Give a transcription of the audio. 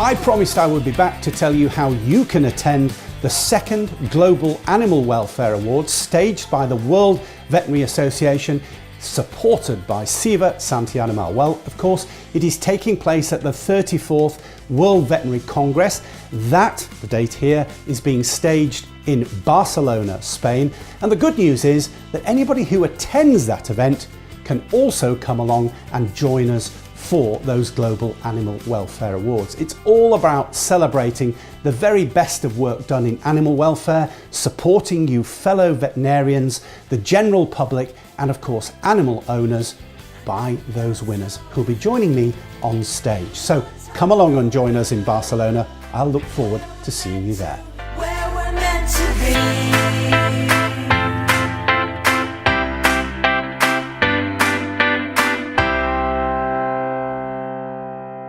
I promised I would be back to tell you how you can attend the second Global Animal Welfare Awards staged by the World Veterinary Association, supported by Ceva, Sante, Animale. Well, of course, it is taking place at the 34th World Veterinary Congress. The date here, is being staged in Barcelona, Spain. And the good news is that anybody who attends that event can also come along and join us for those Global Animal Welfare Awards. It's all about celebrating the very best of work done in animal welfare, supporting you fellow veterinarians, the general public, and of course animal owners by those winners who'll be joining me on stage. So come along and join us in Barcelona. I'll look forward to seeing you there. Where we're meant to be.